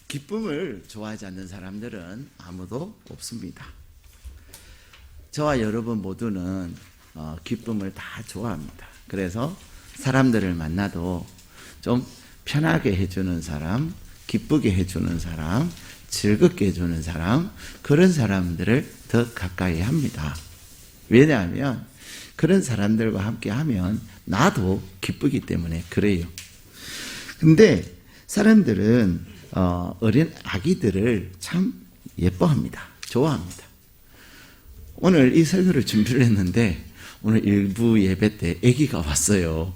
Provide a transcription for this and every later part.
기쁨을 좋아하지 않는 사람들은 아무도 없습니다. 저와 여러분 모두는 기쁨을 다 좋아합니다. 그래서 사람들을 만나도 좀 편하게 해주는 사람, 기쁘게 해주는 사람, 즐겁게 해주는 사람, 그런 사람들을 더 가까이 합니다. 왜냐하면 그런 사람들과 함께 하면 나도 기쁘기 때문에 그래요. 근데 사람들은 어린 아기들을 참 예뻐합니다. 좋아합니다. 오늘 이 설교를 준비를 했는데 오늘 일부 예배 때 아기가 왔어요.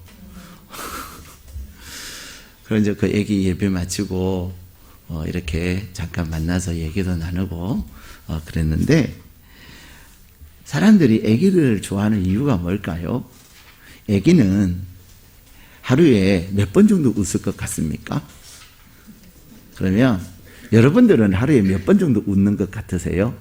그래서 그 아기 예배 마치고 이렇게 잠깐 만나서 얘기도 나누고 그랬는데, 사람들이 아기를 좋아하는 이유가 뭘까요? 아기는 하루에 몇 번 정도 웃을 것 같습니까? 그러면 여러분들은 하루에 몇 번 정도 웃는 것 같으세요?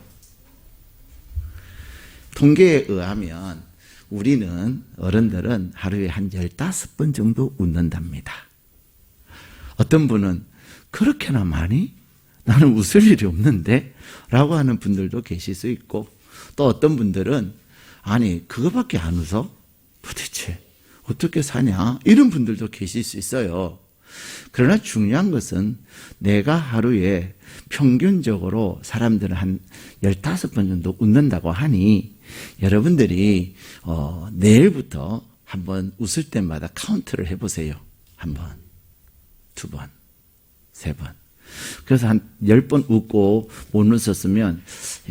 통계에 의하면 우리는 어른들은 하루에 한 15번 정도 웃는답니다. 어떤 분은 그렇게나 많이? 나는 웃을 일이 없는데? 라고 하는 분들도 계실 수 있고, 또 어떤 분들은 아니 그거밖에 안 웃어? 도대체 어떻게 사냐? 이런 분들도 계실 수 있어요. 그러나 중요한 것은 내가 하루에 평균적으로 사람들은 한 15번 정도 웃는다고 하니, 여러분들이 내일부터 한번 웃을 때마다 카운트를 해보세요. 한 번, 두 번, 세 번. 그래서 한 10번 웃고 못 웃었으면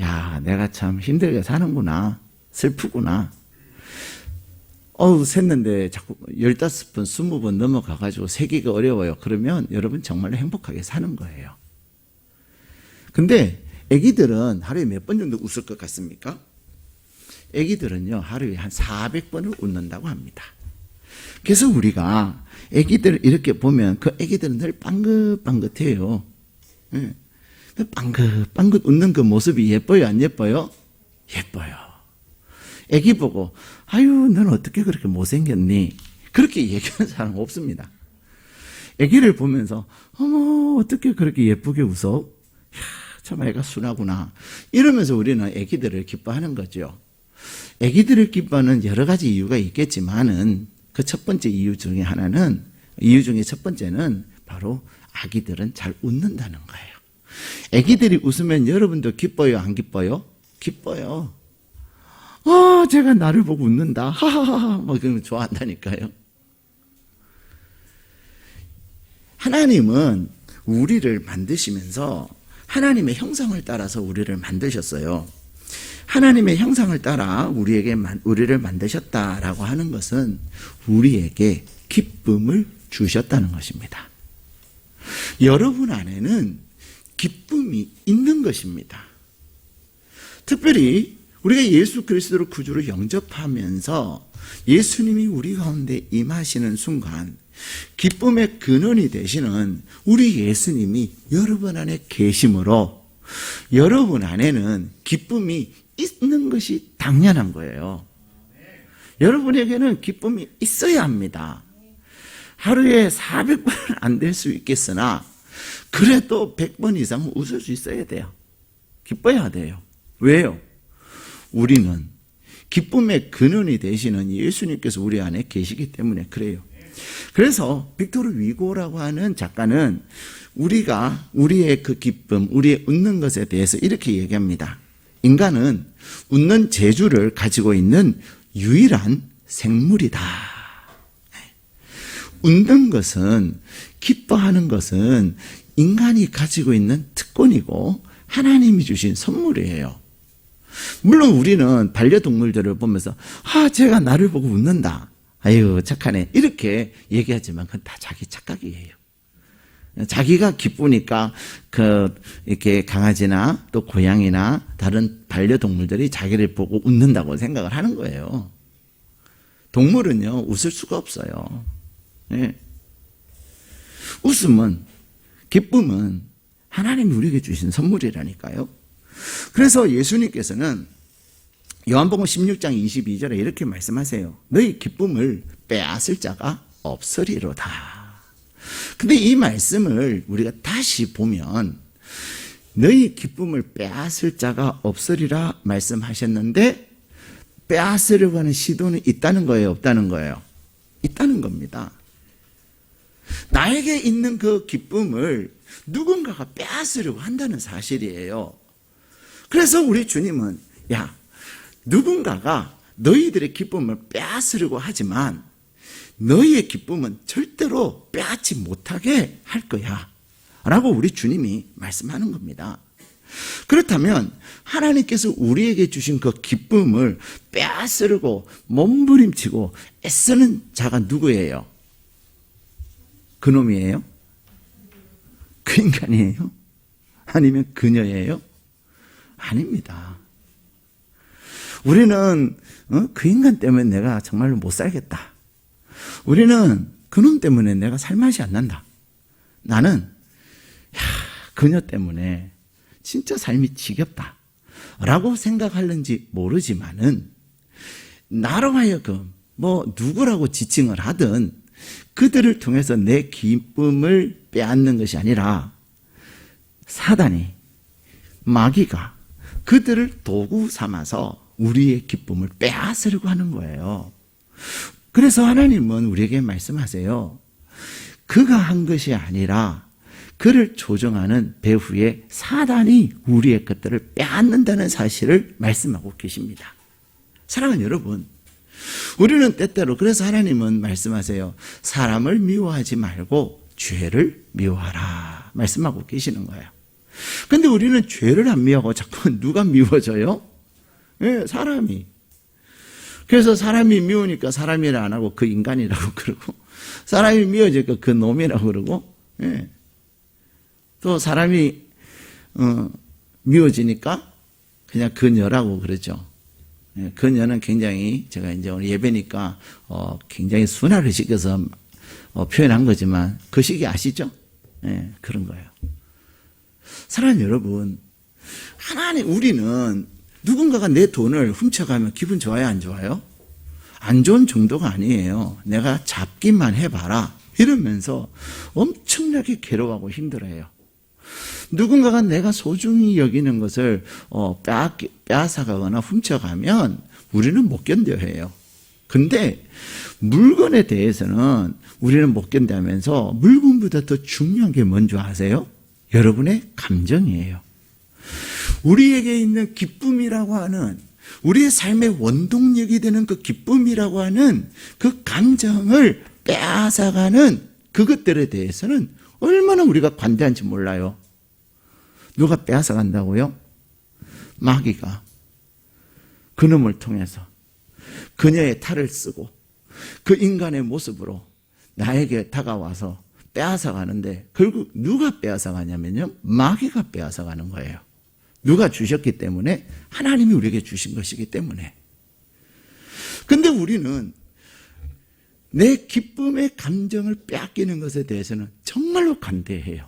야, 내가 참 힘들게 사는구나, 슬프구나. 샜는데 자꾸 15번, 20번 넘어가가지고 세기가 어려워요. 그러면 여러분 정말로 행복하게 사는 거예요. 근데 아기들은 하루에 몇 번 정도 웃을 것 같습니까? 아기들은요, 하루에 한 400번을 웃는다고 합니다. 그래서 우리가 아기들을 이렇게 보면 그 아기들은 늘 빵긋빵긋해요. 빵긋빵긋 웃는 그 모습이 예뻐요, 안 예뻐요? 예뻐요. 아기 보고 아유, 넌 어떻게 그렇게 못생겼니? 그렇게 얘기하는 사람 없습니다. 아기를 보면서 어머, 어떻게 그렇게 예쁘게 웃어? 이야, 참 애가 순하구나. 이러면서 우리는 아기들을 기뻐하는 거죠. 아기들을 기뻐하는 여러 가지 이유가 있겠지만은 그 첫 번째 이유 중에 첫 번째는 바로 아기들은 잘 웃는다는 거예요. 아기들이 웃으면 여러분도 기뻐요, 안 기뻐요? 기뻐요. 제가 나를 보고 웃는다. 하하하. 뭐 그런 거 좋아한다니까요. 하나님은 우리를 만드시면서 하나님의 형상을 따라서 우리를 만드셨어요. 하나님의 형상을 따라 우리를 만드셨다라고 하는 것은 우리에게 기쁨을 주셨다는 것입니다. 여러분 안에는 기쁨이 있는 것입니다. 특별히 우리가 예수 그리스도를 구주로 영접하면서 예수님이 우리 가운데 임하시는 순간 기쁨의 근원이 되시는 우리 예수님이 여러분 안에 계심으로 여러분 안에는 기쁨이 있는 것이 당연한 거예요. 여러분에게는 기쁨이 있어야 합니다. 하루에 400번은 안 될 수 있겠으나 그래도 100번 이상은 웃을 수 있어야 돼요. 기뻐야 돼요. 왜요? 우리는 기쁨의 근원이 되시는 예수님께서 우리 안에 계시기 때문에 그래요. 그래서 빅토르 위고라고 하는 작가는 우리의 그 기쁨, 우리의 웃는 것에 대해서 이렇게 얘기합니다. 인간은 웃는 재주를 가지고 있는 유일한 생물이다. 웃는 것은, 기뻐하는 것은 인간이 가지고 있는 특권이고 하나님이 주신 선물이에요. 물론 우리는 반려동물들을 보면서 쟤가 나를 보고 웃는다, 아유 착하네, 이렇게 얘기하지만 그건 다 자기 착각이에요. 자기가 기쁘니까 이렇게 강아지나 또 고양이나 다른 반려동물들이 자기를 보고 웃는다고 생각을 하는 거예요. 동물은요, 웃을 수가 없어요. 네. 웃음은, 기쁨은 하나님이 우리에게 주신 선물이라니까요. 그래서 예수님께서는 요한복음 16장 22절에 이렇게 말씀하세요. 너희 기쁨을 빼앗을 자가 없으리로다. 근데 이 말씀을 우리가 다시 보면 너희 기쁨을 빼앗을 자가 없으리라 말씀하셨는데 빼앗으려고 하는 시도는 있다는 거예요, 없다는 거예요? 있다는 겁니다. 나에게 있는 그 기쁨을 누군가가 빼앗으려고 한다는 사실이에요. 그래서 우리 주님은 야, 누군가가 너희들의 기쁨을 빼앗으려고 하지만 너희의 기쁨은 절대로 빼앗지 못하게 할 거야 라고 우리 주님이 말씀하는 겁니다. 그렇다면 하나님께서 우리에게 주신 그 기쁨을 빼앗으려고 몸부림치고 애쓰는 자가 누구예요? 그놈이에요? 그 인간이에요? 아니면 그녀예요? 아닙니다. 우리는 그 인간 때문에 내가 정말로 못 살겠다. 우리는 그놈 때문에 내가 살맛이 안 난다. 나는 그녀 때문에 진짜 삶이 지겹다 라고 생각하는지 모르지만은 나로 하여금 누구라고 지칭을 하든 그들을 통해서 내 기쁨을 빼앗는 것이 아니라 사단이, 마귀가 그들을 도구 삼아서 우리의 기쁨을 빼앗으려고 하는 거예요. 그래서 하나님은 우리에게 말씀하세요. 그가 한 것이 아니라 그를 조정하는 배후에 사단이 우리의 것들을 빼앗는다는 사실을 말씀하고 계십니다. 사랑하는 여러분, 우리는 때때로 그래서 하나님은 말씀하세요. 사람을 미워하지 말고 죄를 미워하라 말씀하고 계시는 거예요. 근데 우리는 죄를 안 미워하고 자꾸 누가 미워져요? 네, 사람이. 그래서 사람이 미우니까 사람이라 안 하고 그 인간이라고 그러고 사람이 미워지니까 그 놈이라고 그러고 네. 또 사람이 미워지니까 그냥 그녀라고 그러죠. 네, 그녀는 굉장히 제가 이제 오늘 예배니까 굉장히 순화를 시켜서 표현한 거지만 그 시기 아시죠? 네, 그런 거예요. 사랑하는 여러분, 하나님 우리는 누군가가 내 돈을 훔쳐가면 기분 좋아요, 안 좋아요? 안 좋은 정도가 아니에요. 내가 잡기만 해봐라 이러면서 엄청나게 괴로워하고 힘들어해요. 누군가가 내가 소중히 여기는 것을 빼앗아가거나 훔쳐가면 우리는 못 견뎌해요. 근데 물건에 대해서는 우리는 못 견뎌하면서 물건보다 더 중요한 게 뭔지 아세요? 여러분의 감정이에요. 우리에게 있는 기쁨이라고 하는 우리의 삶의 원동력이 되는 그 기쁨이라고 하는 그 감정을 빼앗아가는 그것들에 대해서는 얼마나 우리가 관대한지 몰라요. 누가 빼앗아간다고요? 마귀가 그놈을 통해서 그녀의 탈을 쓰고 그 인간의 모습으로 나에게 다가와서 빼앗아가는데 결국 누가 빼앗아가냐면요, 마귀가 빼앗아가는 거예요. 누가 주셨기 때문에? 하나님이 우리에게 주신 것이기 때문에. 근데 우리는 내 기쁨의 감정을 빼앗기는 것에 대해서는 정말로 관대해요.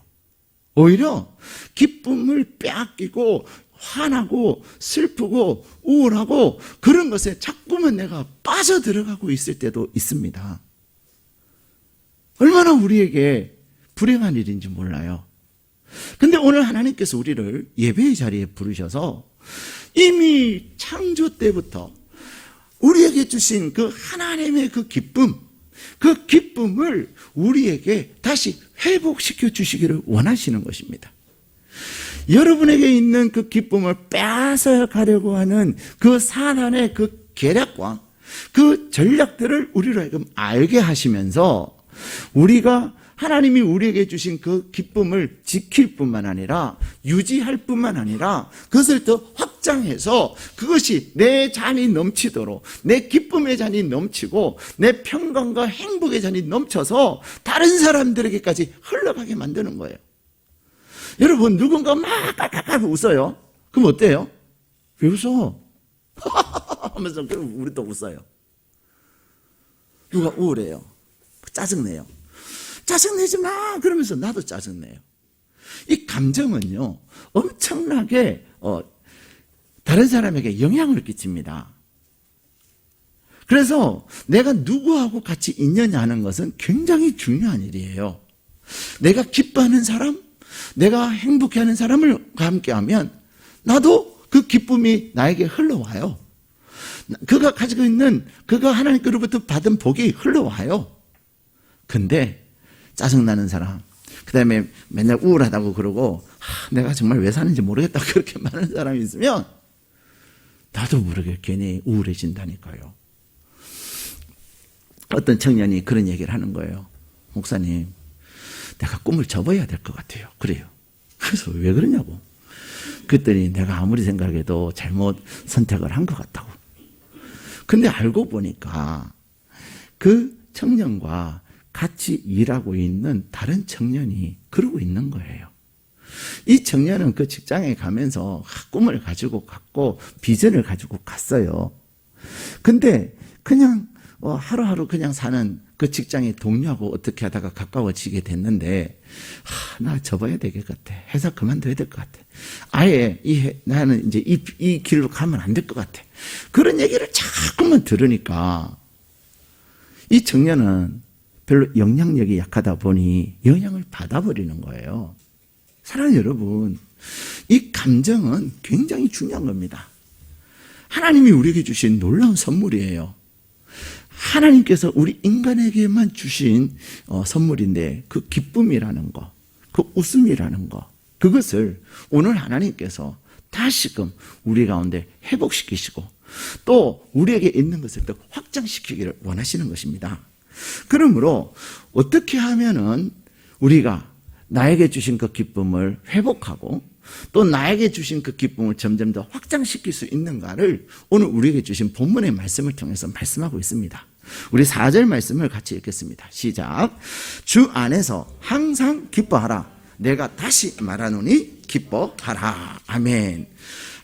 오히려 기쁨을 빼앗기고 화나고 슬프고 우울하고 그런 것에 자꾸만 내가 빠져들어가고 있을 때도 있습니다. 얼마나 우리에게 불행한 일인지 몰라요. 근데 오늘 하나님께서 우리를 예배의 자리에 부르셔서 이미 창조 때부터 우리에게 주신 그 하나님의 그 기쁨을 우리에게 다시 회복시켜 주시기를 원하시는 것입니다. 여러분에게 있는 그 기쁨을 빼앗아 가려고 하는 그 사단의 그 계략과 그 전략들을 우리로 하여금 알게 하시면서 우리가 하나님이 우리에게 주신 그 기쁨을 지킬 뿐만 아니라 유지할 뿐만 아니라 그것을 더 확장해서 그것이 내 잔이 넘치도록 내 기쁨의 잔이 넘치고 내 평강과 행복의 잔이 넘쳐서 다른 사람들에게까지 흘러가게 만드는 거예요. 여러분, 누군가 막 깔깔깔 웃어요. 그럼 어때요? 왜 웃어? 하면서 그럼 우리 또 웃어요. 누가 우울해요. 짜증내요. 짜증내지 마! 그러면서 나도 짜증내요. 이 감정은요, 엄청나게, 다른 사람에게 영향을 끼칩니다. 그래서 내가 누구하고 같이 있느냐 하는 것은 굉장히 중요한 일이에요. 내가 기뻐하는 사람, 내가 행복해하는 사람을 함께하면 나도 그 기쁨이 나에게 흘러와요. 그가 가지고 있는, 그가 하나님께로부터 받은 복이 흘러와요. 근데 짜증나는 사람, 그 다음에 맨날 우울하다고 그러고 내가 정말 왜 사는지 모르겠다 그렇게 많은 사람이 있으면 나도 모르게 괜히 우울해진다니까요. 어떤 청년이 그런 얘기를 하는 거예요. 목사님, 내가 꿈을 접어야 될 것 같아요. 그래요. 그래서 왜 그러냐고. 그랬더니 내가 아무리 생각해도 잘못 선택을 한 것 같다고. 근데 알고 보니까 그 청년과 같이 일하고 있는 다른 청년이 그러고 있는 거예요. 이 청년은 그 직장에 가면서 꿈을 가지고 갔고 비전을 가지고 갔어요. 근데 그냥 하루하루 그냥 사는 그 직장의 동료하고 어떻게 하다가 가까워지게 됐는데 나 접어야 될 것 같아. 회사 그만둬야 될 것 같아. 아예 나는 이제 이 길로 가면 안 될 것 같아. 그런 얘기를 자꾸만 들으니까 이 청년은 별로 영향력이 약하다 보니 영향을 받아버리는 거예요. 사랑하는 여러분, 이 감정은 굉장히 중요한 겁니다. 하나님이 우리에게 주신 놀라운 선물이에요. 하나님께서 우리 인간에게만 주신 선물인데 그 기쁨이라는 거, 그 웃음이라는 거, 그것을 오늘 하나님께서 다시금 우리 가운데 회복시키시고 또 우리에게 있는 것을 또 확장시키기를 원하시는 것입니다. 그러므로 어떻게 하면은 우리가 나에게 주신 그 기쁨을 회복하고 또 나에게 주신 그 기쁨을 점점 더 확장시킬 수 있는가를 오늘 우리에게 주신 본문의 말씀을 통해서 말씀하고 있습니다. 우리 4절 말씀을 같이 읽겠습니다. 시작. 주 안에서 항상 기뻐하라. 내가 다시 말하노니 기뻐하라. 아멘.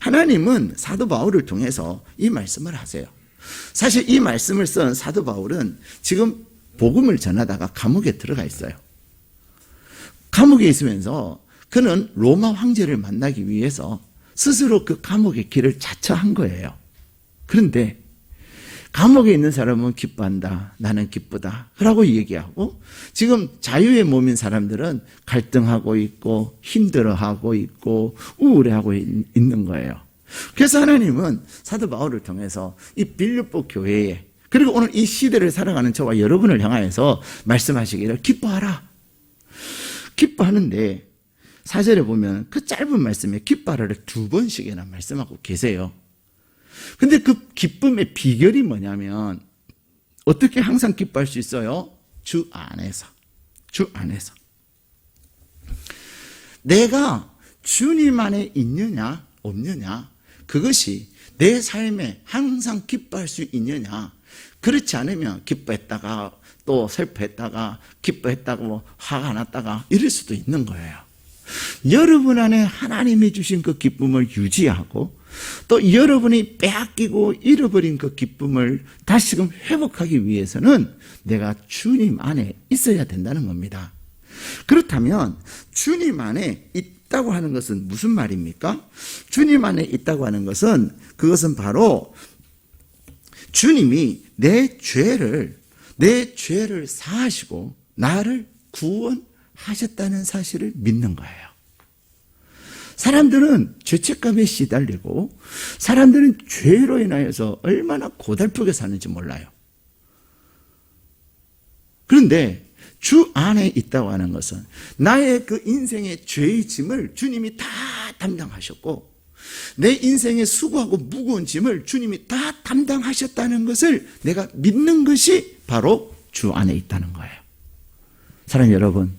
하나님은 사도 바울을 통해서 이 말씀을 하세요. 사실 이 말씀을 쓴 사도 바울은 지금 복음을 전하다가 감옥에 들어가 있어요. 감옥에 있으면서 그는 로마 황제를 만나기 위해서 스스로 그 감옥의 길을 자처한 거예요. 그런데 감옥에 있는 사람은 기뻐한다. 나는 기쁘다. 라고 얘기하고 지금 자유의 몸인 사람들은 갈등하고 있고 힘들어하고 있고 우울해하고 있는 거예요. 그래서 하나님은 사도 바울을 통해서 이 빌립보 교회에 그리고 오늘 이 시대를 살아가는 저와 여러분을 향하여서 말씀하시기를 기뻐하라. 기뻐하는데 4절에 보면 그 짧은 말씀에 기뻐하라를 2번씩이나 말씀하고 계세요. 근데 그 기쁨의 비결이 뭐냐면 어떻게 항상 기뻐할 수 있어요? 주 안에서. 주 안에서. 내가 주님 안에 있느냐 없느냐 그것이 내 삶에 항상 기뻐할 수 있느냐. 그렇지 않으면 기뻐했다가 또 슬퍼했다가 기뻐했다고 화가 났다가 이럴 수도 있는 거예요. 여러분 안에 하나님이 주신 그 기쁨을 유지하고 또 여러분이 빼앗기고 잃어버린 그 기쁨을 다시금 회복하기 위해서는 내가 주님 안에 있어야 된다는 겁니다. 그렇다면 주님 안에 있다고 하는 것은 무슨 말입니까? 주님 안에 있다고 하는 것은 그것은 바로 주님이 내 죄를 사하시고 나를 구원하셨다는 사실을 믿는 거예요. 사람들은 죄책감에 시달리고 사람들은 죄로 인하여서 얼마나 고달프게 사는지 몰라요. 그런데 주 안에 있다고 하는 것은 나의 그 인생의 죄의 짐을 주님이 다 담당하셨고 내 인생의 수고하고 무거운 짐을 주님이 다 담당하셨다는 것을 내가 믿는 것이 바로 주 안에 있다는 거예요. 사랑하는 여러분,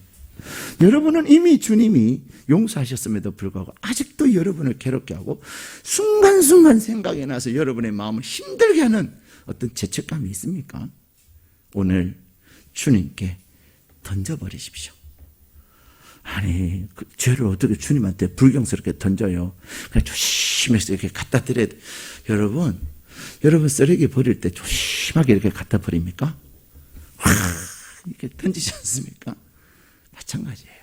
여러분은 이미 주님이 용서하셨음에도 불구하고 아직도 여러분을 괴롭게 하고 순간순간 생각이 나서 여러분의 마음을 힘들게 하는 어떤 죄책감이 있습니까? 오늘 주님께 던져버리십시오. 아니, 그 죄를 어떻게 주님한테 불경스럽게 던져요? 그냥 조심해서 이렇게 갖다 드려야 돼. 여러분 쓰레기 버릴 때 조심하게 이렇게 갖다 버립니까? 이렇게 던지지 않습니까? 마찬가지예요.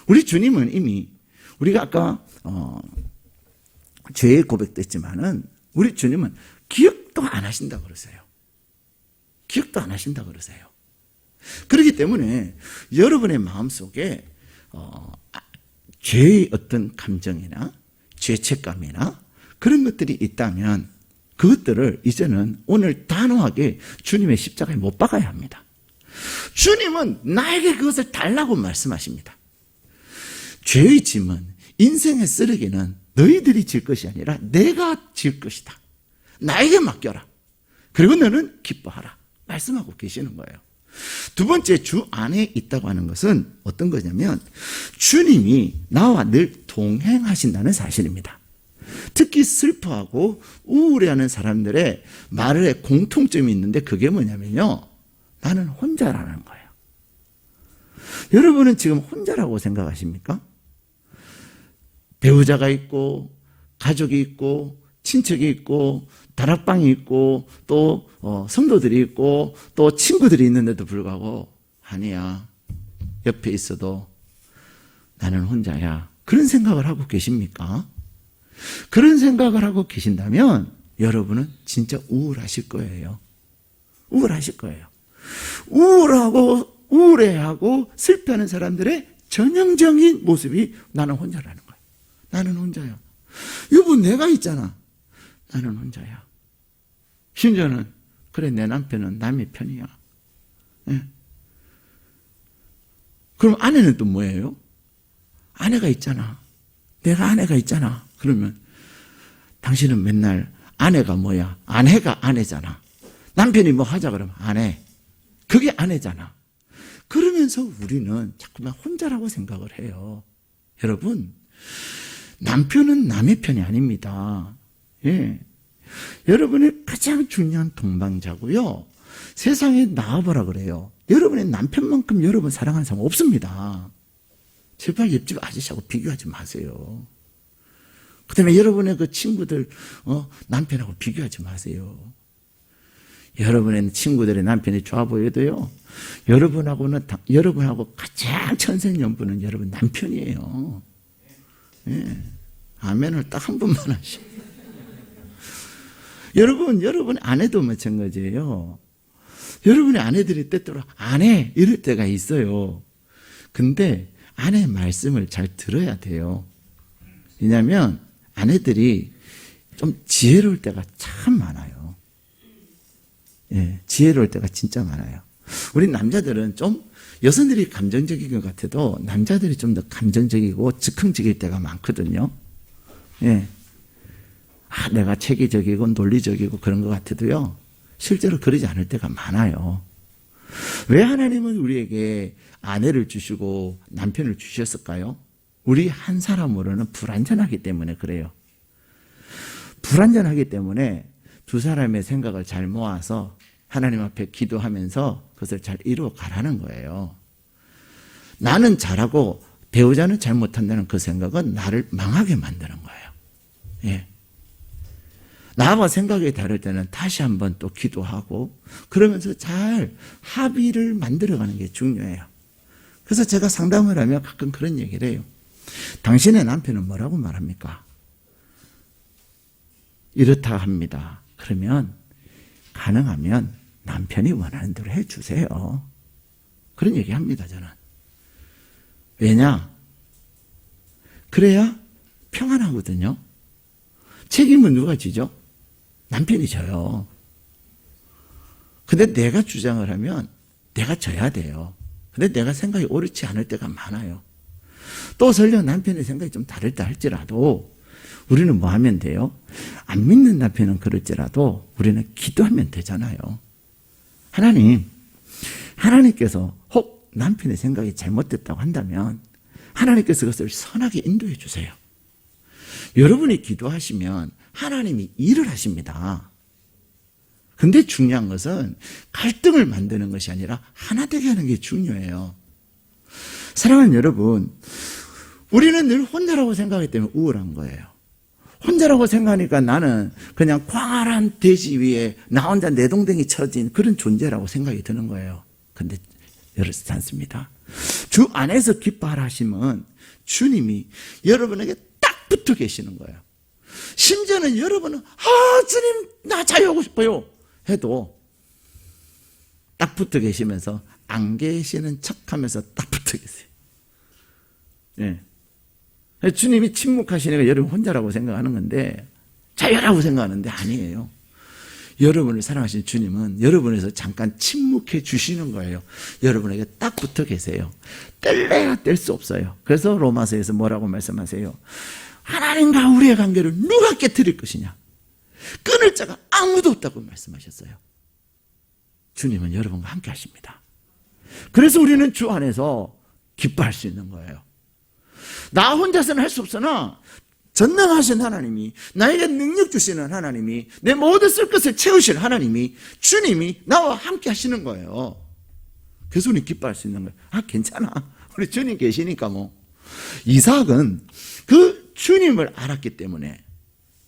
우리 주님은 이미 우리가 아까 죄의 고백도 했지만은 우리 주님은 기억도 안 하신다고 그러세요. 기억도 안 하신다고 그러세요. 그렇기 때문에 여러분의 마음속에 죄의 어떤 감정이나 죄책감이나 그런 것들이 있다면 그것들을 이제는 오늘 단호하게 주님의 십자가에 못 박아야 합니다. 주님은 나에게 그것을 달라고 말씀하십니다. 죄의 짐은, 인생의 쓰레기는 너희들이 질 것이 아니라 내가 질 것이다. 나에게 맡겨라. 그리고 너는 기뻐하라. 말씀하고 계시는 거예요. 두 번째, 주 안에 있다고 하는 것은 어떤 거냐면 주님이 나와 늘 동행하신다는 사실입니다. 특히 슬퍼하고 우울해하는 사람들의 말에 공통점이 있는데 그게 뭐냐면요, 나는 혼자라는 거예요. 여러분은 지금 혼자라고 생각하십니까? 배우자가 있고 가족이 있고 친척이 있고 다락방이 있고 또 성도들이 있고 또 친구들이 있는데도 불구하고 아니야, 옆에 있어도 나는 혼자야, 그런 생각을 하고 계십니까? 그런 생각을 하고 계신다면 여러분은 진짜 우울하실 거예요. 우울하실 거예요. 우울해하고 슬퍼하는 사람들의 전형적인 모습이 나는 혼자라는 거예요. 나는 혼자야. 여보, 내가 있잖아. 나는 혼자야. 심지어는 그래, 내 남편은 남의 편이야. 네. 그럼 아내는 또 뭐예요? 아내가 있잖아. 내가 아내가 있잖아. 그러면 당신은 맨날 아내가 뭐야? 아내가 아내잖아. 남편이 뭐 하자 그러면 아내. 그게 아내잖아. 그러면서 우리는 자꾸만 혼자라고 생각을 해요. 여러분, 남편은 남의 편이 아닙니다. 예. 여러분의 가장 중요한 동반자고요. 세상에 나와보라 그래요. 여러분의 남편만큼 여러분 사랑하는 사람 없습니다. 제발 옆집 아저씨하고 비교하지 마세요. 그 다음에 여러분의 그 친구들, 남편하고 비교하지 마세요. 여러분의 친구들의 남편이 좋아 보여도요, 여러분하고 가장 천생연분은 여러분 남편이에요. 예. 아멘을 딱 한 번만 하시오. 여러분 아내도 마찬가지예요. 여러분의 아내들이 때때로 아내 이럴 때가 있어요. 근데 아내의 말씀을 잘 들어야 돼요. 왜냐하면 아내들이 좀 지혜로울 때가 참 많아요. 예, 지혜로울 때가 진짜 많아요. 우리 남자들은 좀 여성들이 감정적인 것 같아도 남자들이 좀 더 감정적이고 즉흥적일 때가 많거든요. 예. 내가 체계적이고 논리적이고 그런 것 같아도요, 실제로 그러지 않을 때가 많아요. 왜 하나님은 우리에게 아내를 주시고 남편을 주셨을까요? 우리 한 사람으로는 불완전하기 때문에 그래요. 불완전하기 때문에 두 사람의 생각을 잘 모아서 하나님 앞에 기도하면서 그것을 잘 이루어 가라는 거예요. 나는 잘하고 배우자는 잘 못한다는 그 생각은 나를 망하게 만드는 거예요. 예. 나와 생각이 다를 때는 다시 한번 또 기도하고 그러면서 잘 합의를 만들어가는 게 중요해요. 그래서 제가 상담을 하면 가끔 그런 얘기를 해요. 당신의 남편은 뭐라고 말합니까? 이렇다 합니다. 그러면 가능하면 남편이 원하는 대로 해주세요. 그런 얘기합니다, 저는. 왜냐? 그래야 평안하거든요. 책임은 누가 지죠? 남편이 져요. 근데 내가 주장을 하면 내가 져야 돼요. 근데 내가 생각이 옳지 않을 때가 많아요. 또 설령 남편의 생각이 좀 다르다 할지라도 우리는 뭐 하면 돼요? 안 믿는 남편은 그럴지라도 우리는 기도하면 되잖아요. 하나님께서 혹 남편의 생각이 잘못됐다고 한다면 하나님께서 그것을 선하게 인도해 주세요. 여러분이 기도하시면 하나님이 일을 하십니다. 근데 중요한 것은 갈등을 만드는 것이 아니라 하나 되게 하는 게 중요해요. 사랑하는 여러분, 우리는 늘 혼자라고 생각하기 때문에 우울한 거예요. 혼자라고 생각하니까 나는 그냥 광활한 대지 위에 나 혼자 내동댕이 쳐진 그런 존재라고 생각이 드는 거예요. 근데 그렇지 않습니다. 주 안에서 기뻐하라 하시면 주님이 여러분에게 딱 붙어 계시는 거예요. 심지어는 여러분은 주님 나 자유하고 싶어요 해도 딱 붙어 계시면서 안 계시는 척하면서 딱 붙어 계세요. 예. 주님이 침묵하시니까 여러분 혼자라고 생각하는 건데 자유라고 생각하는데 아니에요. 여러분을 사랑하시는 주님은 여러분에서 잠깐 침묵해 주시는 거예요. 여러분에게 딱 붙어 계세요. 뗄래야 뗄 수 없어요. 그래서 로마서에서 뭐라고 말씀하세요? 하나님과 우리의 관계를 누가 깨뜨릴 것이냐? 끊을 자가 아무도 없다고 말씀하셨어요. 주님은 여러분과 함께 하십니다. 그래서 우리는 주 안에서 기뻐할 수 있는 거예요. 나 혼자서는 할 수 없으나 전능하신 하나님이, 나에게 능력 주시는 하나님이, 내 모든 쓸 것을 채우실 하나님이, 주님이 나와 함께 하시는 거예요. 그래서 우리 기뻐할 수 있는 거예요. 아, 괜찮아. 우리 주님 계시니까 뭐. 이삭은 그 주님을 알았기 때문에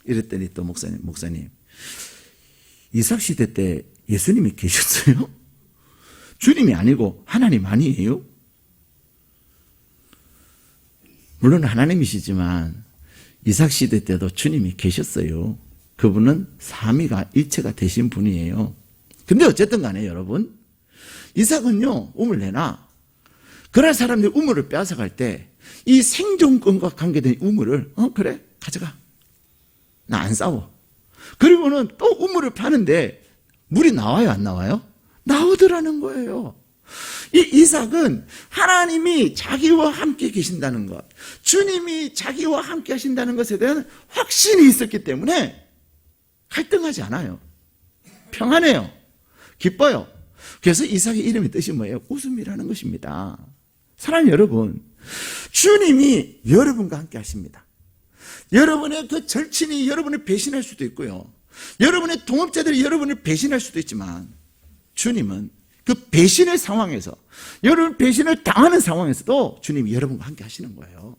이랬더니 또 목사님, 이삭 시대 때 예수님이 계셨어요? 주님이 아니고 하나님 아니에요? 물론 하나님이시지만 이삭 시대 때도 주님이 계셨어요. 그분은 삼위가 일체가 되신 분이에요. 근데 어쨌든 간에 여러분, 이삭은요, 우물 내놔. 그럴 사람들이 우물을 빼앗아갈 때 이 생존권과 관계된 우물을 그래 가져가. 나 안 싸워. 그리고는 또 우물을 파는데 물이 나와요 안 나와요? 나오더라는 거예요. 이 이삭은 하나님이 자기와 함께 계신다는 것, 주님이 자기와 함께 하신다는 것에 대한 확신이 있었기 때문에 갈등하지 않아요. 평안해요. 기뻐요. 그래서 이삭의 이름의 뜻이 뭐예요? 웃음이라는 것입니다. 사랑하는 여러분, 주님이 여러분과 함께 하십니다. 여러분의 그 절친이 여러분을 배신할 수도 있고요. 여러분의 동업자들이 여러분을 배신할 수도 있지만 주님은 그 배신의 상황에서, 여러분 배신을 당하는 상황에서도 주님이 여러분과 함께 하시는 거예요.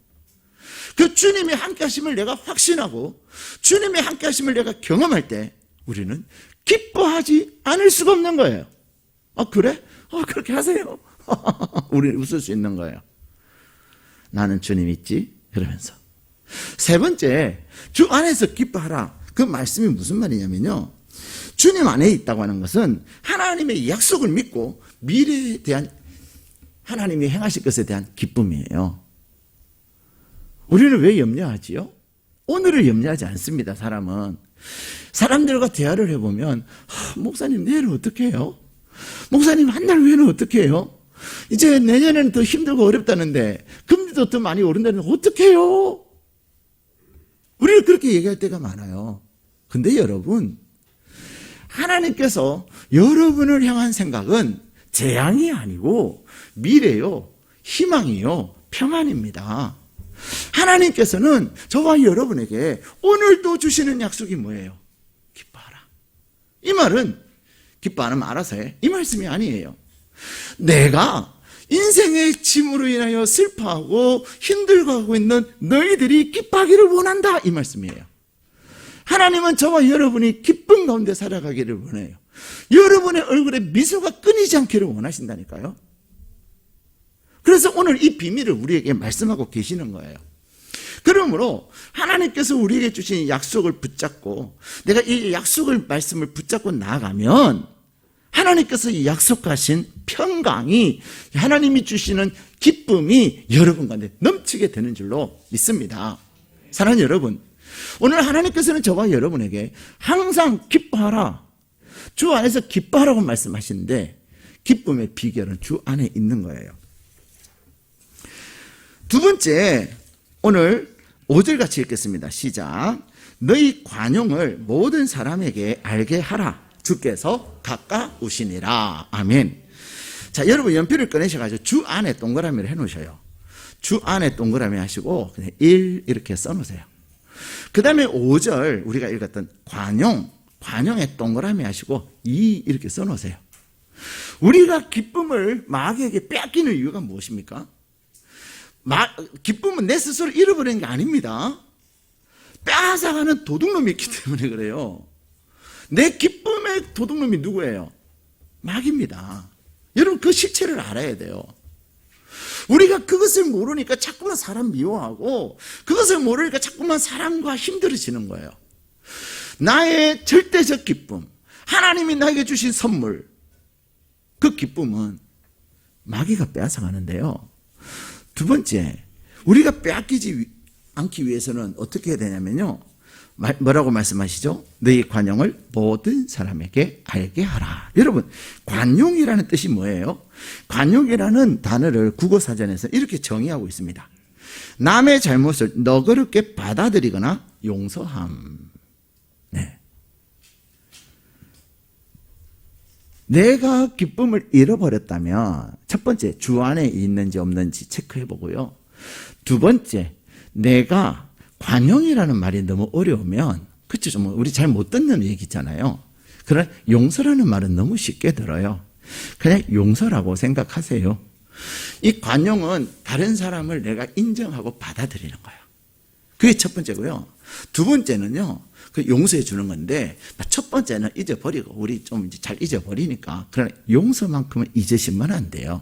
그 주님이 함께 하심을 내가 확신하고 주님의 함께 하심을 내가 경험할 때 우리는 기뻐하지 않을 수가 없는 거예요. 그래? 그렇게 하세요. 우리는 웃을 수 있는 거예요. 나는 주님 있지? 그러면서. 세 번째, 주 안에서 기뻐하라. 그 말씀이 무슨 말이냐면요, 주님 안에 있다고 하는 것은 하나님의 약속을 믿고 미래에 대한 하나님이 행하실 것에 대한 기쁨이에요. 우리는 왜 염려하지요? 오늘을 염려하지 않습니다. 사람은. 사람들과 대화를 해보면 목사님 내일은 어떻게 해요? 목사님 한 달 후에는 어떻게 해요? 이제 내년에는 더 힘들고 어렵다는데 금리도 더 많이 오른다는데 어떻게 해요? 우리는 그렇게 얘기할 때가 많아요. 근데 여러분, 하나님께서 여러분을 향한 생각은 재앙이 아니고 미래요, 희망이요, 평안입니다. 하나님께서는 저와 여러분에게 오늘도 주시는 약속이 뭐예요? 기뻐하라. 이 말은 기뻐 안 하면 알아서 해, 이 말씀이 아니에요. 내가 인생의 짐으로 인하여 슬퍼하고 힘들어하고 있는 너희들이 기뻐하기를 원한다, 이 말씀이에요. 하나님은 저와 여러분이 기쁨 가운데 살아가기를 원해요. 여러분의 얼굴에 미소가 끊이지 않기를 원하신다니까요. 그래서 오늘 이 비밀을 우리에게 말씀하고 계시는 거예요. 그러므로 하나님께서 우리에게 주신 약속을 붙잡고 내가 이 약속을 말씀을 붙잡고 나아가면 하나님께서 이 약속하신 평강이, 하나님이 주시는 기쁨이 여러분 가운데 넘치게 되는 줄로 믿습니다. 사랑하는 여러분, 오늘 하나님께서는 저와 여러분에게 항상 기뻐하라, 주 안에서 기뻐하라고 말씀하시는데 기쁨의 비결은 주 안에 있는 거예요. 두 번째, 오늘 5절 같이 읽겠습니다. 시작. 너희 관용을 모든 사람에게 알게 하라. 주께서 가까우시니라. 아멘. 자, 여러분 연필을 꺼내셔가지고 주 안에 동그라미를 해놓으셔요. 주 안에 동그라미 하시고 그냥 1 이렇게 써놓으세요. 그 다음에 5절 우리가 읽었던 관용에 동그라미 하시고 2 이렇게 써놓으세요. 우리가 기쁨을 마귀에게 빼앗기는 이유가 무엇입니까? 기쁨은 내 스스로 잃어버리는 게 아닙니다. 빼앗아가는 도둑놈이 있기 때문에 그래요. 내 기쁨의 도둑놈이 누구예요? 마귀입니다. 여러분 그 실체를 알아야 돼요. 우리가 그것을 모르니까 자꾸만 사람 미워하고 그것을 모르니까 자꾸만 사람과 힘들어지는 거예요. 나의 절대적 기쁨, 하나님이 나에게 주신 선물, 그 기쁨은 마귀가 빼앗아가는데요. 두 번째, 우리가 빼앗기지 않기 위해서는 어떻게 해야 되냐면요. 뭐라고 말씀하시죠? 너희 관용을 모든 사람에게 알게 하라. 여러분, 관용이라는 뜻이 뭐예요? 관용이라는 단어를 국어사전에서 이렇게 정의하고 있습니다. 남의 잘못을 너그럽게 받아들이거나 용서함. 네. 내가 기쁨을 잃어버렸다면 첫 번째, 주 안에 있는지 없는지 체크해 보고요. 두 번째, 내가 관용이라는 말이 너무 어려우면, 그쵸? 우리 잘 못 듣는 얘기잖아요. 그러나 용서라는 말은 너무 쉽게 들어요. 그냥 용서라고 생각하세요. 이 관용은 다른 사람을 내가 인정하고 받아들이는 거예요. 그게 첫 번째고요. 두 번째는요, 그 용서해 주는 건데, 첫 번째는 잊어버리고, 우리 좀 이제 잘 잊어버리니까, 그러나 용서만큼은 잊으시면 안 돼요.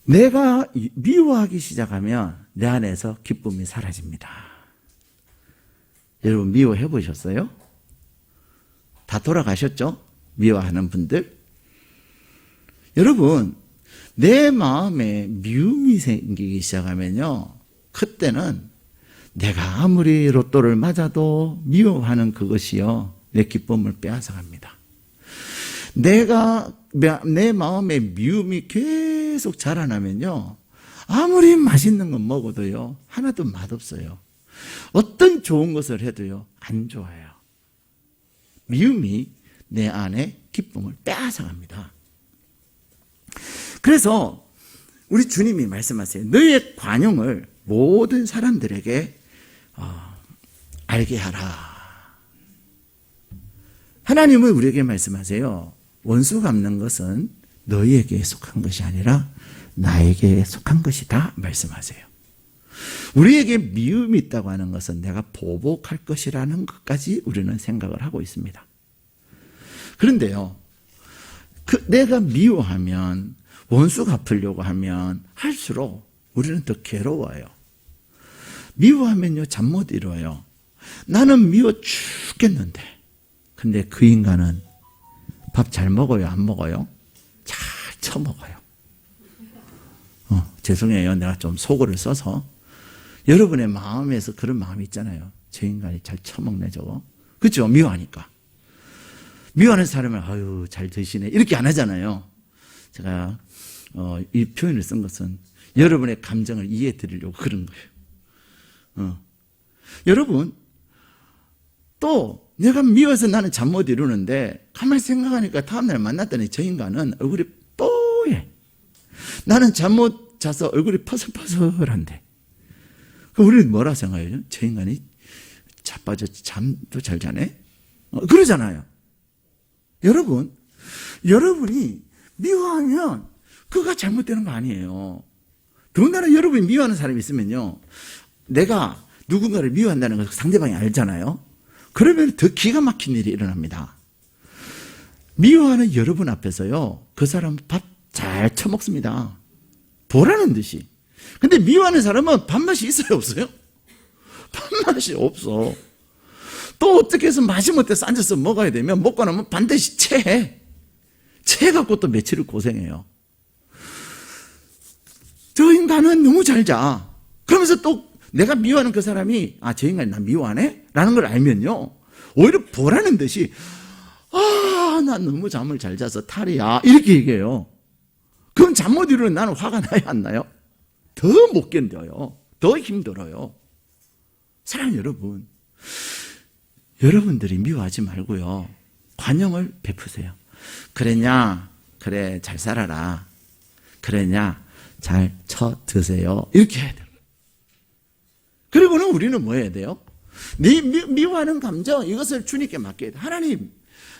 내가 미워하기 시작하면 내 안에서 기쁨이 사라집니다. 여러분, 미워해 보셨어요? 다 돌아가셨죠? 미워하는 분들? 여러분, 내 마음에 미움이 생기기 시작하면요, 그때는 내가 아무리 로또를 맞아도 미워하는 그것이요, 내 기쁨을 빼앗아갑니다. 내 마음에 미움이 계속 자라나면요, 아무리 맛있는 건 먹어도요, 하나도 맛없어요. 어떤 좋은 것을 해도요, 안 좋아요. 미움이 내 안에 기쁨을 빼앗아갑니다. 그래서 우리 주님이 말씀하세요. 너희의 관용을 모든 사람들에게 알게 하라. 하나님은 우리에게 말씀하세요. 원수 갚는 것은 너희에게 속한 것이 아니라 나에게 속한 것이다 말씀하세요. 우리에게 미움이 있다고 하는 것은 내가 보복할 것이라는 것까지 우리는 생각을 하고 있습니다. 그런데요, 내가 미워하면, 원수 갚으려고 하면 할수록 우리는 더 괴로워요. 미워하면요, 잠 못 이뤄요. 나는 미워 죽겠는데, 근데 그 인간은 밥 잘 먹어요, 안 먹어요? 잘 처먹어요. 죄송해요, 내가 좀 속어를 써서. 여러분의 마음에서 그런 마음이 있잖아요. 저 인간이 잘 처먹네, 저거. 그렇죠? 미워하니까. 미워하는 사람은 아유, 잘 드시네, 이렇게 안 하잖아요. 제가 이 표현을 쓴 것은 여러분의 감정을 이해해 드리려고 그런 거예요. 여러분, 또 내가 미워서 나는 잠 못 이루는데 가만히 생각하니까 다음날 만났더니 저 인간은 얼굴이 뽀얘. 나는 잠 못 자서 얼굴이 퍼슬퍼슬한데, 그럼 우리는 뭐라 생각해요? 저 인간이 자빠져 잠도 잘 자네? 그러잖아요. 여러분이 미워하면 그가 잘못되는 거 아니에요. 더군다나 여러분이 미워하는 사람이 있으면요, 내가 누군가를 미워한다는 걸 상대방이 알잖아요. 그러면 더 기가 막힌 일이 일어납니다. 미워하는 여러분 앞에서요, 그 사람 밥 잘 처먹습니다. 보라는 듯이. 근데 미워하는 사람은 밥맛이 있어요, 없어요? 밥맛이 없어. 또 어떻게 해서 마지못해서 앉아서 먹어야 되면 먹고 나면 반드시 체해. 체해갖고 또 며칠을 고생해요. 저 인간은 너무 잘 자. 그러면서 또 내가 미워하는 그 사람이 저 인간이 나 미워하네? 라는 걸 알면요, 오히려 보라는 듯이 난 너무 잠을 잘 자서 탈이야, 이렇게 얘기해요. 그럼 잠 못 이루는 나는 화가 나요, 안 나요? 더 못 견뎌요. 더 힘들어요. 사랑하는 여러분, 여러분들이 미워하지 말고요, 관용을 베푸세요. 그랬냐? 그래, 잘 살아라. 그랬냐? 잘 쳐 드세요. 이렇게 해야 돼요. 그리고는 우리는 뭐 해야 돼요? 미워하는 감정, 이것을 주님께 맡겨야 돼요. 하나님,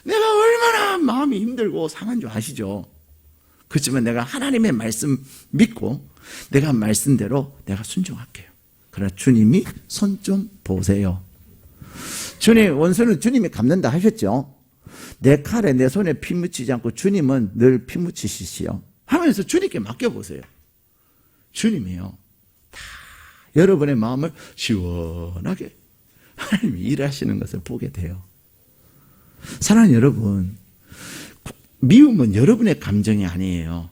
내가 얼마나 마음이 힘들고 상한 줄 아시죠? 그렇지만 내가 하나님의 말씀 믿고 내가 말씀대로 내가 순종할게요. 그러나 주님이 손 좀 보세요. 주님, 원수는 주님이 갚는다 하셨죠? 내 칼에 내 손에 피 묻히지 않고 주님은 늘 피 묻히시지요 하면서 주님께 맡겨보세요. 주님이요, 다 여러분의 마음을 시원하게 하나님이 일하시는 것을 보게 돼요. 사랑하는 여러분, 미움은 여러분의 감정이 아니에요.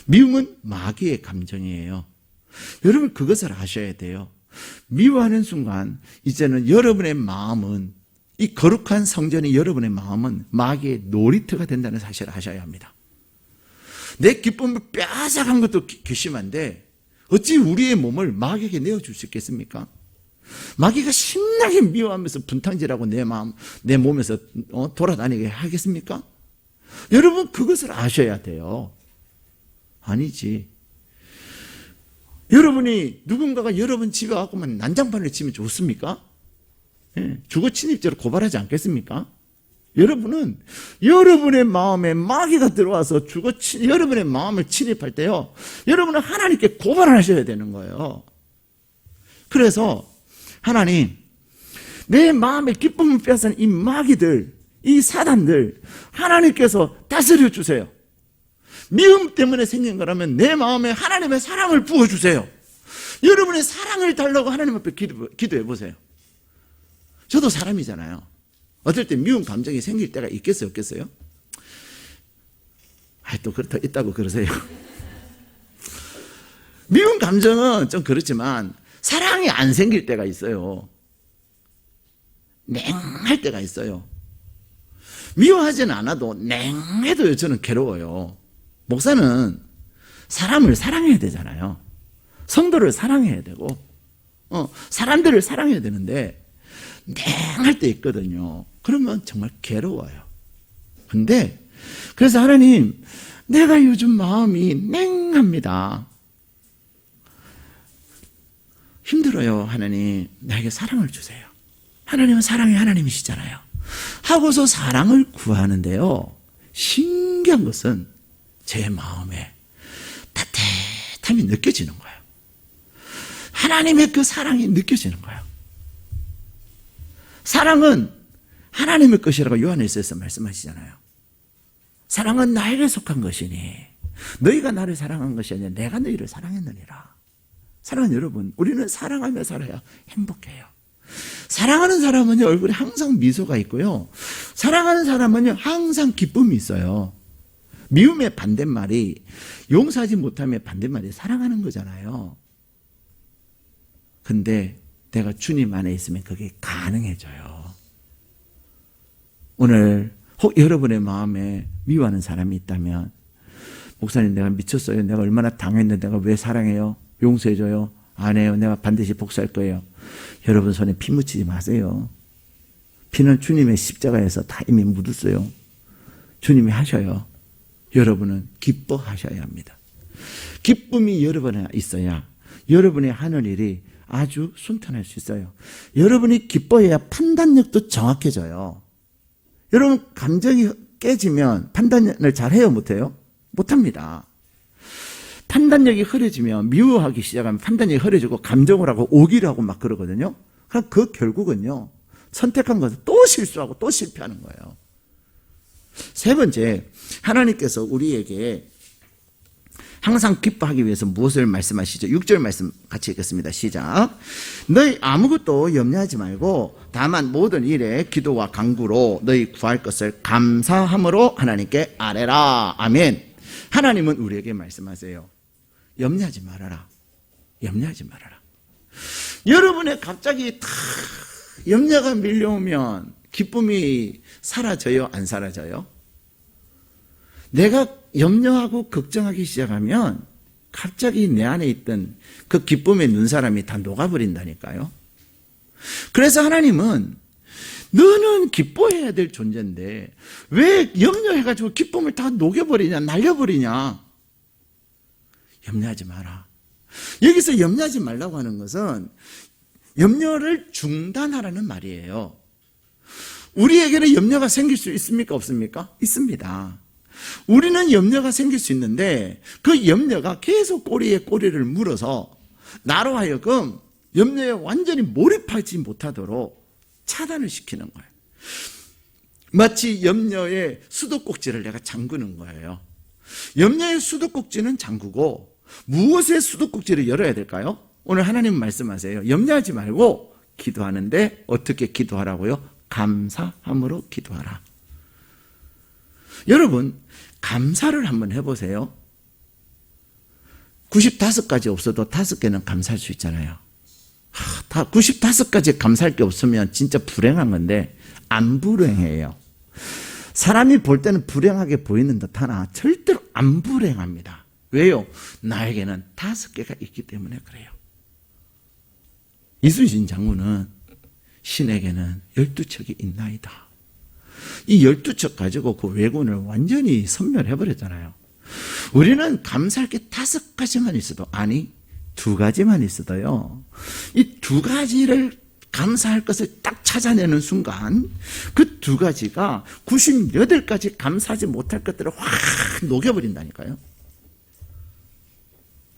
미움은 마귀의 감정이에요. 여러분 그것을 아셔야 돼요. 미워하는 순간 이제는 여러분의 마음은, 이 거룩한 성전이 여러분의 마음은 마귀의 놀이터가 된다는 사실을 아셔야 합니다. 내 기쁨을 빼앗아간 것도 괘씸한데 어찌 우리의 몸을 마귀에게 내어줄 수 있겠습니까? 마귀가 신나게 미워하면서 분탕질하고 내 몸에서 돌아다니게 하겠습니까? 여러분 그것을 아셔야 돼요. 아니지. 여러분이 누군가가 여러분 집에 와서만 난장판을 치면 좋습니까? 주거 침입죄로 고발하지 않겠습니까? 여러분은 여러분의 마음에 마귀가 들어와서 여러분의 마음을 침입할 때요, 여러분은 하나님께 고발하셔야 되는 거예요. 그래서 하나님, 내 마음의 기쁨을 빼앗은 이 마귀들, 이 사단들 하나님께서 다스려 주세요. 미움 때문에 생긴 거라면 내 마음에 하나님의 사랑을 부어주세요. 여러분의 사랑을 달라고 하나님 앞에 기도해 보세요. 저도 사람이잖아요. 어떨 때 미운 감정이 생길 때가 있겠어요, 없겠어요? 또 그렇다 있다고 그러세요. 미운 감정은 좀 그렇지만 사랑이 안 생길 때가 있어요. 냉할 때가 있어요. 미워하지는 않아도 냉해도 저는 괴로워요. 목사는 사람을 사랑해야 되잖아요. 성도를 사랑해야 되고 사람들을 사랑해야 되는데 냉할 때 있거든요. 그러면 정말 괴로워요. 근데 그래서 하나님, 내가 요즘 마음이 냉합니다. 힘들어요. 하나님, 나에게 사랑을 주세요. 하나님은 사랑의 하나님이시잖아요. 하고서 사랑을 구하는데요, 신기한 것은 제 마음에 따뜻함이 느껴지는 거예요. 하나님의 그 사랑이 느껴지는 거예요. 사랑은 하나님의 것이라고 요한일서에서 말씀하시잖아요. 사랑은 나에게 속한 것이니 너희가 나를 사랑한 것이 아니라 내가 너희를 사랑했느니라. 사랑하는 여러분, 우리는 사랑하며 살아야 행복해요. 사랑하는 사람은요, 얼굴에 항상 미소가 있고요, 사랑하는 사람은요, 항상 기쁨이 있어요. 미움의 반대말이, 용서하지 못함의 반대말이 사랑하는 거잖아요. 근데 내가 주님 안에 있으면 그게 가능해져요. 오늘 혹 여러분의 마음에 미워하는 사람이 있다면, 목사님 내가 미쳤어요. 내가 얼마나 당했는데 내가 왜 사랑해요? 용서해줘요? 안 해요. 내가 반드시 복수할 거예요. 여러분 손에 피 묻히지 마세요. 피는 주님의 십자가에서 다 이미 묻었어요. 주님이 하셔요. 여러분은 기뻐하셔야 합니다. 기쁨이 여러분에 있어야 여러분의 하는 일이 아주 순탄할 수 있어요. 여러분이 기뻐해야 판단력도 정확해져요. 여러분 감정이 깨지면 판단을 잘해요, 못해요? 못합니다. 판단력이 흐려지면, 미워하기 시작하면 판단력이 흐려지고 감정을 하고 오기를 하고 막 그러거든요. 그럼 그 결국은요, 선택한 것을 또 실수하고 또 실패하는 거예요. 세 번째, 하나님께서 우리에게 항상 기뻐하기 위해서 무엇을 말씀하시죠? 6절 말씀 같이 읽겠습니다. 시작. 너희 아무것도 염려하지 말고 다만 모든 일에 기도와 간구로 너희 구할 것을 감사함으로 하나님께 아뢰라. 아멘. 하나님은 우리에게 말씀하세요. 염려하지 말아라. 염려하지 말아라. 여러분의 갑자기 다 염려가 밀려오면 기쁨이 사라져요? 안 사라져요? 내가 염려하고 걱정하기 시작하면 갑자기 내 안에 있던 그 기쁨의 눈사람이 다 녹아버린다니까요. 그래서 하나님은 너는 기뻐해야 될 존재인데 왜 염려해가지고 기쁨을 다 녹여버리냐, 날려버리냐. 염려하지 마라. 여기서 염려하지 말라고 하는 것은 염려를 중단하라는 말이에요. 우리에게는 염려가 생길 수 있습니까, 없습니까? 있습니다. 우리는 염려가 생길 수 있는데 그 염려가 계속 꼬리에 꼬리를 물어서 나로 하여금 염려에 완전히 몰입하지 못하도록 차단을 시키는 거예요. 마치 염려의 수도꼭지를 내가 잠그는 거예요. 염려의 수도꼭지는 잠그고 무엇의 수도꼭지를 열어야 될까요? 오늘 하나님 말씀하세요. 염려하지 말고 기도하는데 어떻게 기도하라고요? 감사함으로 기도하라. 여러분, 감사를 한번 해보세요. 95가지 없어도 5개는 감사할 수 있잖아요. 다 95가지 감사할 게 없으면 진짜 불행한 건데 안 불행해요. 사람이 볼 때는 불행하게 보이는 듯 하나 절대로 안 불행합니다. 왜요? 나에게는 5개가 있기 때문에 그래요. 이순신 장군은 신에게는 12척이 있나이다. 이 12척 가지고 그 왜군을 완전히 섬멸해버렸잖아요. 우리는 감사할 게 5가지만 있어도, 아니 2가지만 있어도요, 이 2가지를 감사할 것을 딱 찾아내는 순간 그 2가지가 98가지 감사하지 못할 것들을 확 녹여버린다니까요.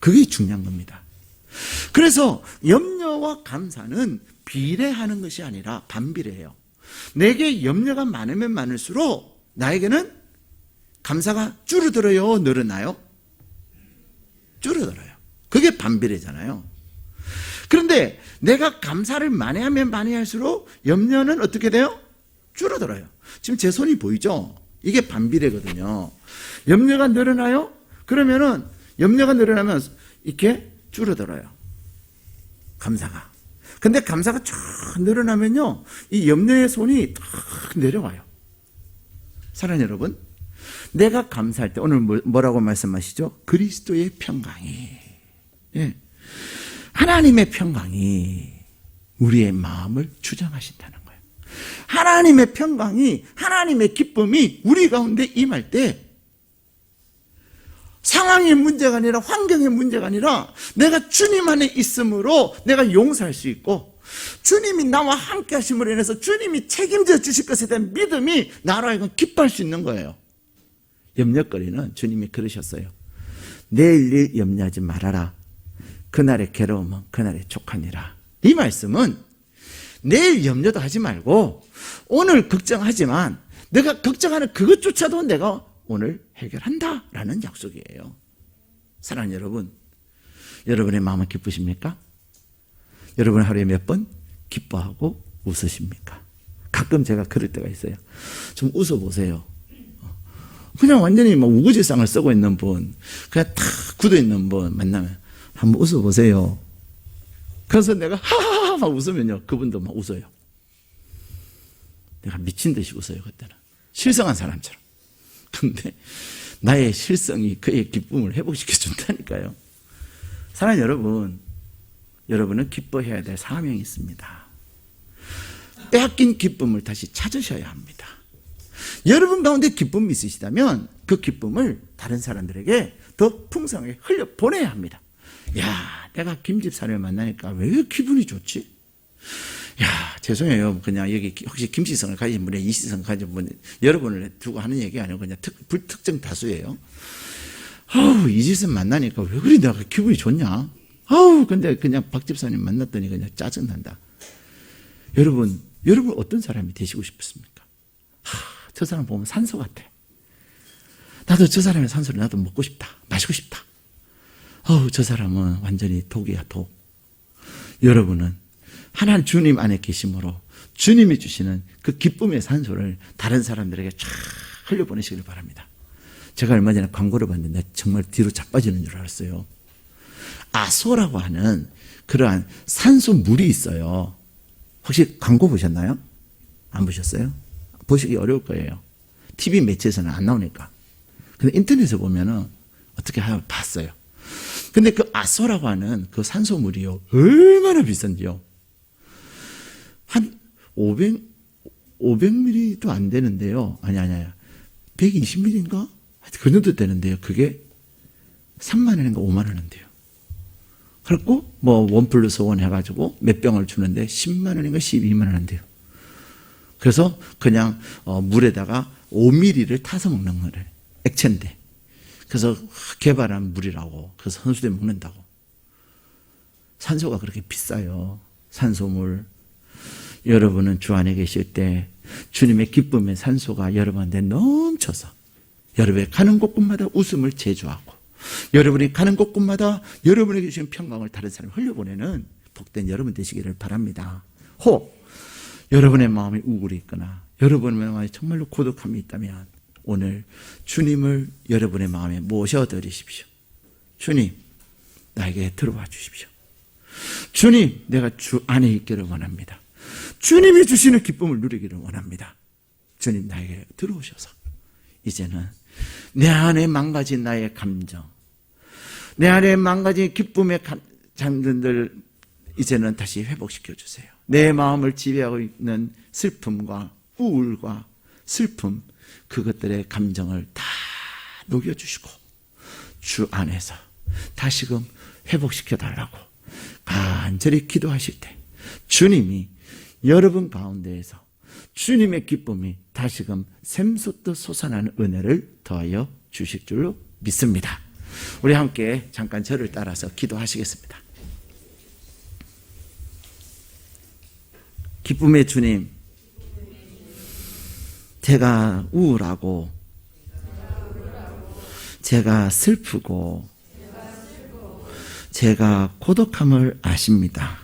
그게 중요한 겁니다. 그래서 염려와 감사는 비례하는 것이 아니라 반비례해요. 내게 염려가 많으면 많을수록 나에게는 감사가 줄어들어요, 늘어나요? 줄어들어요. 그게 반비례잖아요. 그런데 내가 감사를 많이 하면 많이 할수록 염려는 어떻게 돼요? 줄어들어요. 지금 제 손이 보이죠? 이게 반비례거든요. 염려가 늘어나요? 그러면은 염려가 늘어나면 이렇게 줄어들어요. 감사가. 근데 감사가 쫙 늘어나면요, 이 염려의 손이 탁 내려와요. 사랑하는 여러분, 내가 감사할 때 오늘 뭐라고 말씀하시죠? 그리스도의 평강이, 예, 하나님의 평강이 우리의 마음을 주장하신다는 거예요. 하나님의 평강이, 하나님의 기쁨이 우리 가운데 임할 때 상황의 문제가 아니라 환경의 문제가 아니라 내가 주님 안에 있음으로 내가 용서할 수 있고, 주님이 나와 함께 하심으로 인해서 주님이 책임져 주실 것에 대한 믿음이 나로 하여금 기뻐할 수 있는 거예요. 염려거리는 주님이 그러셨어요. 내일 일 염려하지 말아라. 그날의 괴로움은 그날의 족하니라. 이 말씀은 내일 염려도 하지 말고 오늘 걱정하지만 내가 걱정하는 그것조차도 내가 오늘 해결한다라는 약속이에요. 사랑하는 여러분, 여러분의 마음은 기쁘십니까? 여러분 하루에 몇 번 기뻐하고 웃으십니까? 가끔 제가 그럴 때가 있어요. 좀 웃어보세요. 그냥 완전히 뭐 우거지상을 쓰고 있는 분, 그냥 탁 굳어있는 분 만나면 한번 웃어보세요. 그래서 내가 하하하 막 웃으면요, 그분도 막 웃어요. 내가 미친 듯이 웃어요, 그때는. 실성한 사람처럼. 근데 나의 실성이 그의 기쁨을 회복시켜 준다니까요. 사랑하는 여러분, 여러분은 기뻐해야 될 사명이 있습니다. 빼앗긴 기쁨을 다시 찾으셔야 합니다. 여러분 가운데 기쁨이 있으시다면 그 기쁨을 다른 사람들에게 더 풍성하게 흘려보내야 합니다. 야, 내가 김 집사를 만나니까 왜 기분이 좋지? 야, 죄송해요. 그냥 여기 혹시 김씨성을 가진 분이 이씨성을 가진 분, 여러분을 두고 하는 얘기 아니고 그냥 불특정 다수예요. 아우, 이 집사 만나니까 왜 그리 내가 기분이 좋냐? 아우, 근데 그냥 박 집사님 만났더니 그냥 짜증난다. 여러분 어떤 사람이 되시고 싶습니까? 저 사람 보면 산소 같아. 나도 저 사람의 산소를 나도 먹고 싶다. 마시고 싶다. 저 사람은 완전히 독이야, 독. 여러분은 하나님 주님 안에 계심으로 주님이 주시는 그 기쁨의 산소를 다른 사람들에게 쫙 흘려보내시길 바랍니다. 제가 얼마 전에 광고를 봤는데 정말 뒤로 자빠지는 줄 알았어요. 아소라고 하는 그러한 산소물이 있어요. 혹시 광고 보셨나요? 안 보셨어요? 보시기 어려울 거예요. TV 매체에서는 안 나오니까. 근데 인터넷에 보면은 어떻게 하면 봤어요. 근데 그 아소라고 하는 그 산소물이요, 얼마나 비싼지요. 한 500ml도 안 되는데요. 아니야. 120ml인가? 그 정도 되는데요. 그게 3만 원인가 5만 원 한대요. 그래갖고 뭐 원 플러스 원 해가지고 몇 병을 주는데 10만 원인가 12만 원 한대요. 그래서 그냥 물에다가 5ml를 타서 먹는 거래. 액체인데. 그래서 개발한 물이라고. 그래서 선수들 먹는다고. 산소가 그렇게 비싸요. 산소물. 여러분은 주 안에 계실 때 주님의 기쁨의 산소가 여러분한테 넘쳐서 여러분이 가는 곳곳마다 웃음을 제조하고 여러분이 가는 곳곳마다 여러분에게 주신 평강을 다른 사람에 흘려보내는 복된 여러분 되시기를 바랍니다. 혹 여러분의 마음이 우울이 있거나 여러분의 마음에 정말로 고독함이 있다면 오늘 주님을 여러분의 마음에 모셔드리십시오. 주님, 나에게 들어와 주십시오. 주님, 내가 주 안에 있기를 원합니다. 주님이 주시는 기쁨을 누리기를 원합니다. 주님, 나에게 들어오셔서 이제는 내 안에 망가진 나의 감정, 내 안에 망가진 기쁨의 장면들 이제는 다시 회복시켜 주세요. 내 마음을 지배하고 있는 슬픔과 우울과 슬픔, 그것들의 감정을 다 녹여주시고 주 안에서 다시금 회복시켜 달라고 간절히 기도하실 때 주님이 여러분 가운데에서 주님의 기쁨이 다시금 샘솟듯 솟아나는 은혜를 더하여 주실 줄로 믿습니다. 우리 함께 잠깐 저를 따라서 기도하시겠습니다. 기쁨의 주님, 제가 우울하고 제가 슬프고 제가 고독함을 아십니다.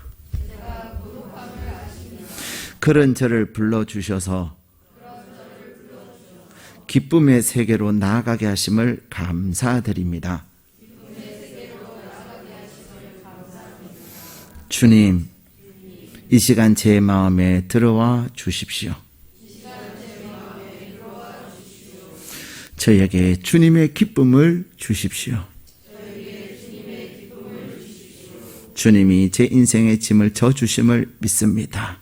그런 저를 불러주셔서 기쁨의 세계로 나아가게 하심을 감사드립니다. 주님, 이 시간 제 마음에 들어와 주십시오. 저에게 주님의 기쁨을 주십시오. 주님이 제 인생의 짐을 져주심을 믿습니다.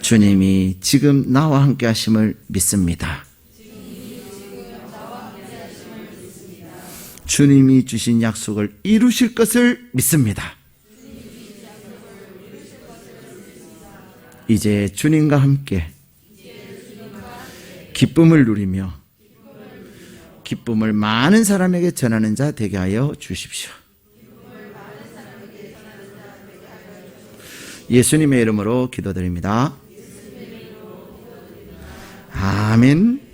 주님이 지금 나와 함께 하심을 믿습니다. 주님이 주신 약속을 이루실 것을 믿습니다. 이제 주님과 함께 기쁨을 누리며 기쁨을 많은 사람에게 전하는 자 되게 하여 주십시오. 예수님의 이름으로 기도드립니다. 아멘.